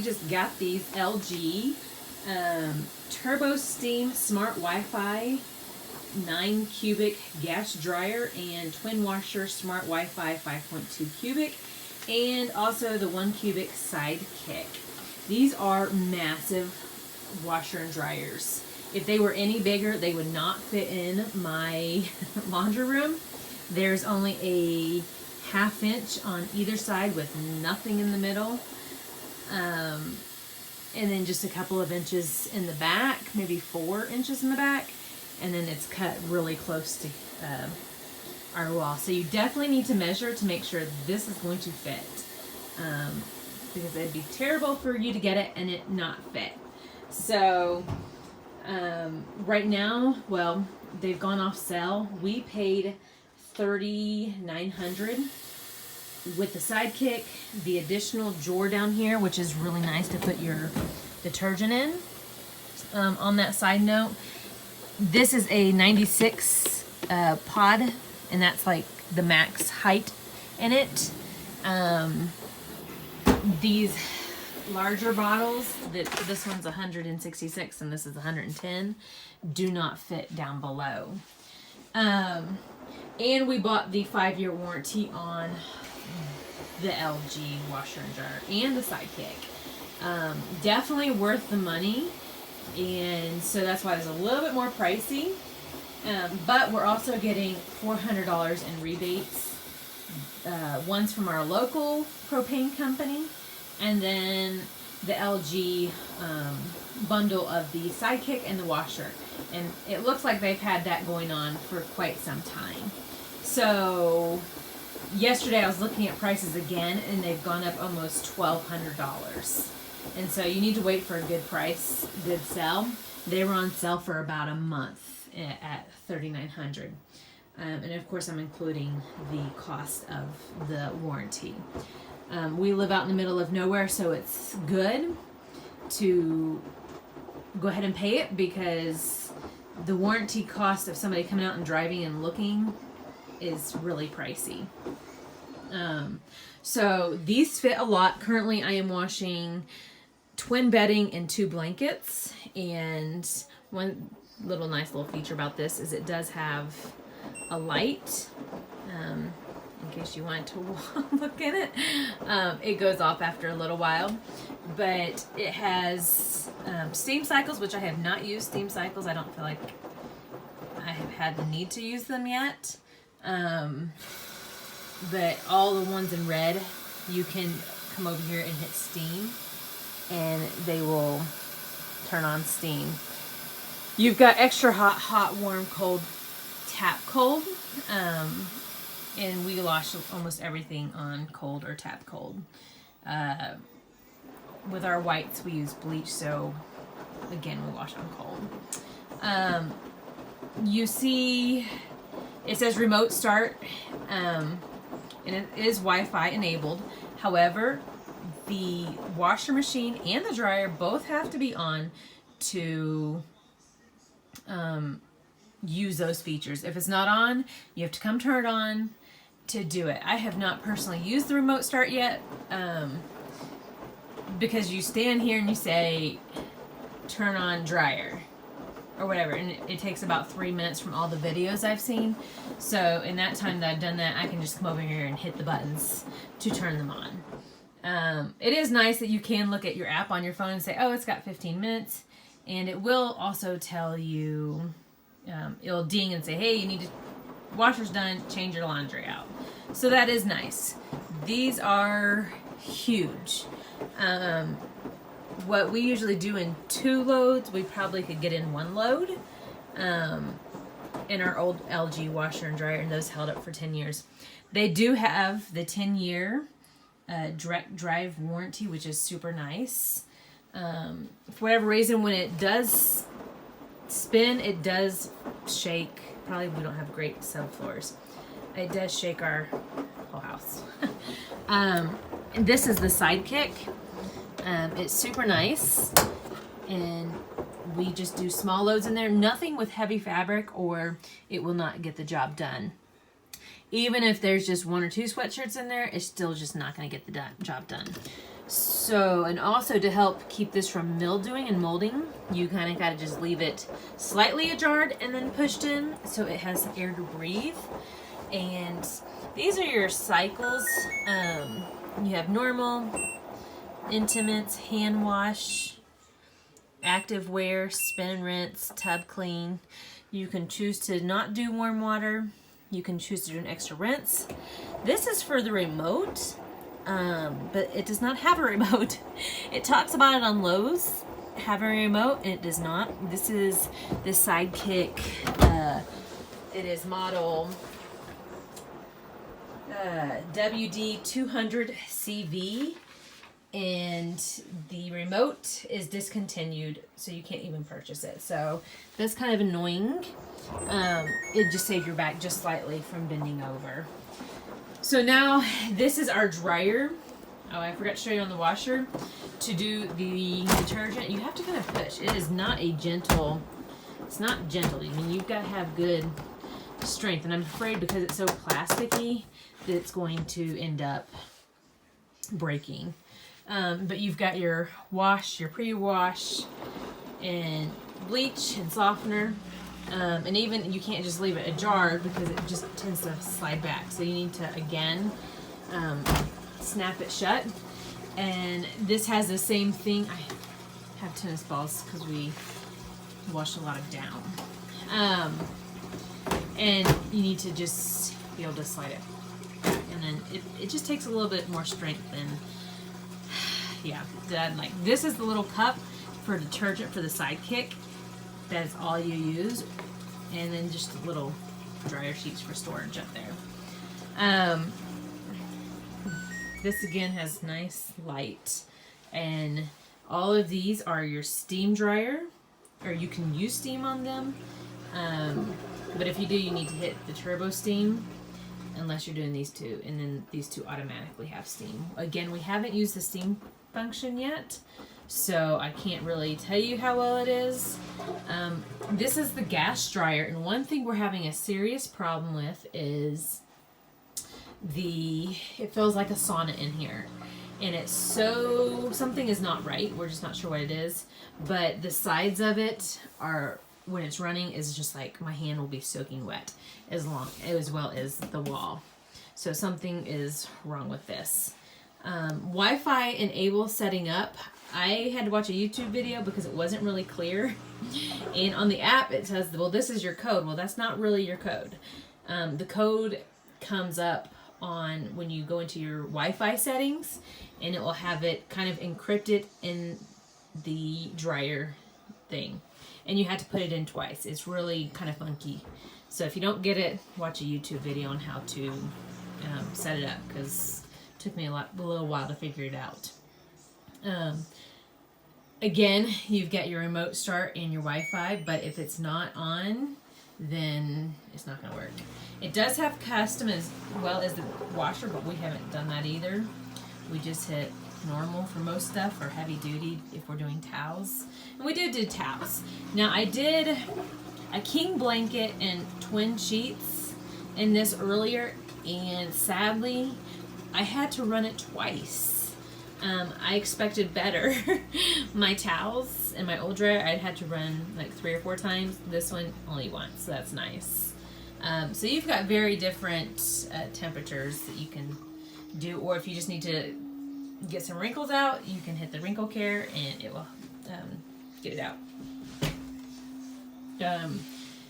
We just got these LG TurboSteam Smart Wi-Fi 9 cubic gas dryer and TwinWasher Smart Wi-Fi 5.2 cubic, and also the 1 cubic sidekick. These are massive washer and dryers. If they were any bigger, they would not fit in my laundry room. There's only a 1/2 inch on either side with nothing in the middle. And then just a couple of inches in the back, maybe 4 inches in the back. And then it's cut really close to our wall. So you definitely need to measure to make sure this is going to fit. Because it'd be terrible for you to get it and it not fit. So right now, well, they've gone off sale. We paid $3,900 with the sidekick, the additional drawer down here, which is really nice to put your detergent in. On that side note, this is a 96 pod, and that's like the max height in it. These larger bottles, this one's 166 and this is 110, do not fit down below. And we bought the 5-year warranty on the LG washer and dryer and the sidekick. Definitely worth the money, and so that's why it's a little bit more pricey. But we're also getting $400 in rebates. One's from our local propane company, and then the LG bundle of the sidekick and the washer. And it looks like they've had that going on for quite some time. So yesterday I was looking at prices again, and they've gone up almost $1,200. And so you need to wait for a good price, good sell. They were on sale for about a month at $3,900. And of course I'm including the cost of the warranty. We live out in the middle of nowhere, so it's good to go ahead and pay it, because the warranty cost of somebody coming out and driving and looking is really pricey. So these fit a lot. Currently I am washing twin bedding and 2 blankets, and one little nice little feature about this is it does have a light, in case you want to look in it. It goes off after a little while, but it has steam cycles, which I have not used steam cycles. I don't feel like I have had the need to use them yet. But all the ones in red, you can come over here and hit steam, and they will turn on steam. You've got extra hot, hot, warm, cold, tap cold. And we wash almost everything on cold or tap cold. With our whites, we use bleach, so again, we wash on cold. You see, it says remote start, and it is Wi-Fi enabled. However, the washer machine and the dryer both have to be on to use those features. If it's not on, you have to come turn it on to do it. I have not personally used the remote start yet, because you stand here and you say turn on dryer or whatever, and it takes about 3 minutes from all the videos I've seen. So in that time that I've done that, I can just come over here and hit the buttons to turn them on. It is nice that you can look at your app on your phone and say, oh, it's got 15 minutes, and it will also tell you, it'll ding and say, hey, you need to, washer's done, change your laundry out. So that is nice. These are huge. What we usually do in 2 loads, we probably could get in 1 load. In our old LG washer and dryer, and those held up for 10 years. They do have the 10-year direct drive warranty, which is super nice. For whatever reason, when it does spin, it does shake. Probably we don't have great subfloors. It does shake our whole house. And this is the sidekick. It's super nice, and we just do small loads in there. Nothing with heavy fabric, or it will not get the job done. Even if there's just 1 or 2 sweatshirts in there, it's still just not going to get the job done. So So, and also to help keep this from mildewing and molding, you kind of got to just leave it slightly ajarred and then pushed in so it has air to breathe. And these are your cycles. You have normal, intimates, hand wash, active wear, spin and rinse, tub clean. You can choose to not do warm water. You can choose to do an extra rinse. This is for the remote, but it does not have a remote. It talks about it on Lowe's, have a remote, and it does not. This is the Sidekick. It is model WD200CV, and the remote is discontinued, so you can't even purchase it. So that's kind of annoying. It just saves your back just slightly from bending over. So now this is our dryer. Oh, I forgot to show you on the washer. To do the detergent, you have to kind of push. It is not a gentle, it's not gentle. I mean, you've got to have good strength, and I'm afraid because it's so plasticky that it's going to end up breaking. But you've got your wash, your pre-wash, and bleach and softener. And even you can't just leave it ajar because it just tends to slide back. So you need to, again, snap it shut. And this has the same thing. I have tennis balls because we wash a lot of down. And you need to just be able to slide it back. And then it just takes a little bit more strength than, yeah. Like, this is the little cup for detergent for the Sidekick. That is all you use. And then just little dryer sheets for storage up there. This again has nice light. And all of these are your steam dryer, or you can use steam on them. But if you do, you need to hit the TurboSteam, unless you're doing these two. And then these two automatically have steam. Again, we haven't used the steam function yet, so I can't really tell you how well it is. This is the gas dryer, and one thing we're having a serious problem with is it feels like a sauna in here. And it's something is not right. We're just not sure what it is. But the sides of it are, when it's running, is just like my hand will be soaking wet as well as the wall. So something is wrong with this. Wi-Fi enable setting up. I had to watch a YouTube video because it wasn't really clear. And on the app it says, well, this is your code. Well, that's not really your code. The code comes up on when you go into your Wi-Fi settings, and it will have it kind of encrypted in the dryer thing. And you have to put it in twice. It's really kind of funky. So if you don't get it, watch a YouTube video on how to set it up, because it took me a little while to figure it out. Again, you've got your remote start and your Wi-Fi, but if it's not on, then it's not going to work. It does have custom as well as the washer, but we haven't done that either. We just hit normal for most stuff, or heavy duty if we're doing towels. And we do towels. Now, I did a king blanket and twin sheets in this earlier, and sadly, I had to run it twice. I expected better. My towels and my old dryer, I'd had to run like 3 or 4 times. This one only once, so that's nice. So you've got very different temperatures that you can do, or if you just need to get some wrinkles out, you can hit the wrinkle care and it will get it out.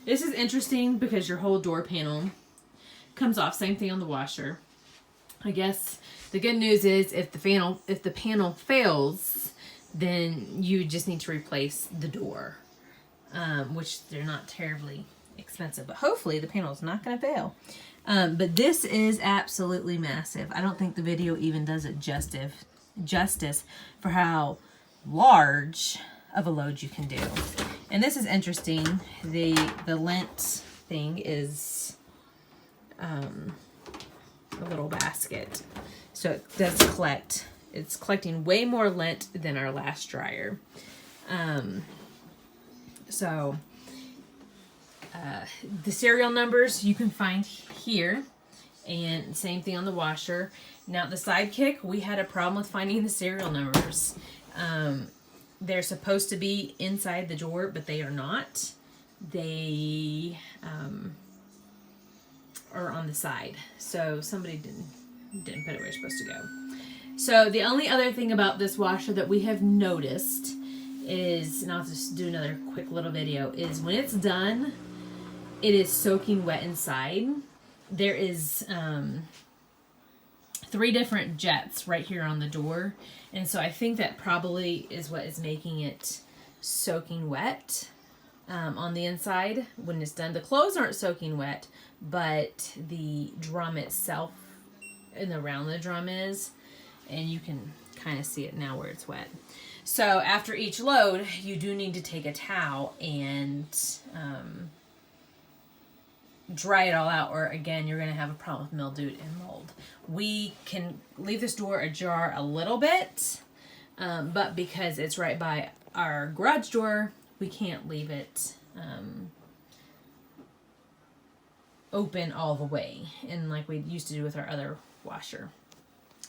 This is interesting because your whole door panel comes off. Same thing on the washer. I guess the good news is if the panel fails, then you just need to replace the door, which they're not terribly expensive. But hopefully the panel is not going to fail. But this is absolutely massive. I don't think the video even does it justice for how large of a load you can do. And this is interesting. The lint thing is a little basket. So it does collect. It's collecting way more lint than our last dryer. The serial numbers you can find here. And same thing on the washer. Now the sidekick, we had a problem with finding the serial numbers. They're supposed to be inside the drawer, but they are not. They are on the side. So somebody didn't put it where it's supposed to go. So the only other thing about this washer that we have noticed is, and I'll just do another quick little video, is when it's done, it is soaking wet inside. There is 3 different jets right here on the door. And so I think that probably is what is making it soaking wet on the inside when it's done. The clothes aren't soaking wet, but the drum itself and around the drum is. And you can kind of see it now where it's wet. So after each load, you do need to take a towel and dry it all out, or again, you're going to have a problem with mildew and mold. We can leave this door ajar a little bit, but because it's right by our garage door, we can't leave it open all the way, and like we used to do with our other washer.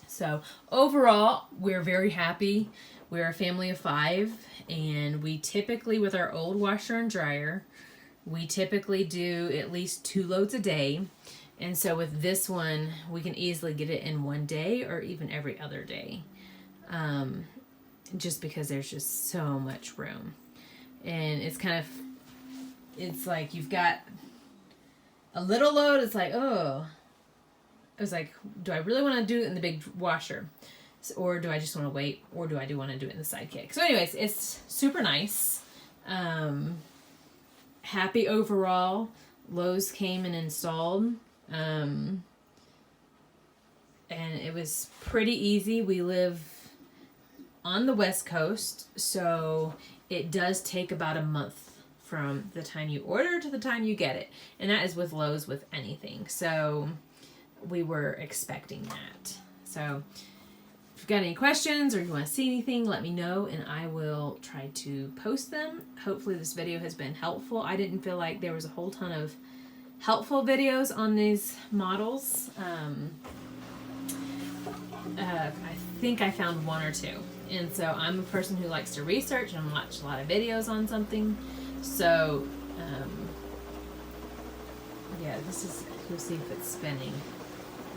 So overall, we're very happy. We're a family of 5, and we typically, with our old washer and dryer, we typically do at least 2 loads a day. And so with this one, we can easily get it in one day or even every other day. Just because there's just so much room. And it's kind of, it's like you've got a little load, it's like, oh, I was like, do I really want to do it in the big washer? Or do I just want to wait? Or do I want to do it in the sidekick? So anyways, it's super nice. Happy overall. Lowe's came and installed. And it was pretty easy. We live on the West Coast, so it does take about a month from the time you order to the time you get it. And that is with Lowe's with anything. So we were expecting that. So if you've got any questions or you want to see anything, let me know and I will try to post them. Hopefully this video has been helpful. I didn't feel like there was a whole ton of helpful videos on these models. I think I found 1 or 2. And so I'm a person who likes to research and watch a lot of videos on something. So, yeah, this is, you'll see if it's spinning,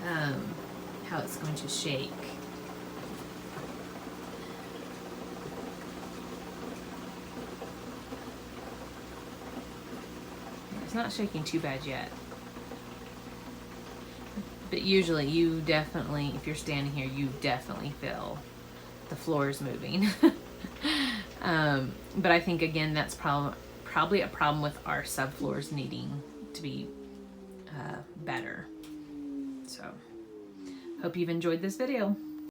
how it's going to shake. It's not shaking too bad yet. But usually you definitely, if you're standing here, you definitely feel the floors moving. But I think, again, that's probably a problem with our subfloors needing to be better. So, hope you've enjoyed this video.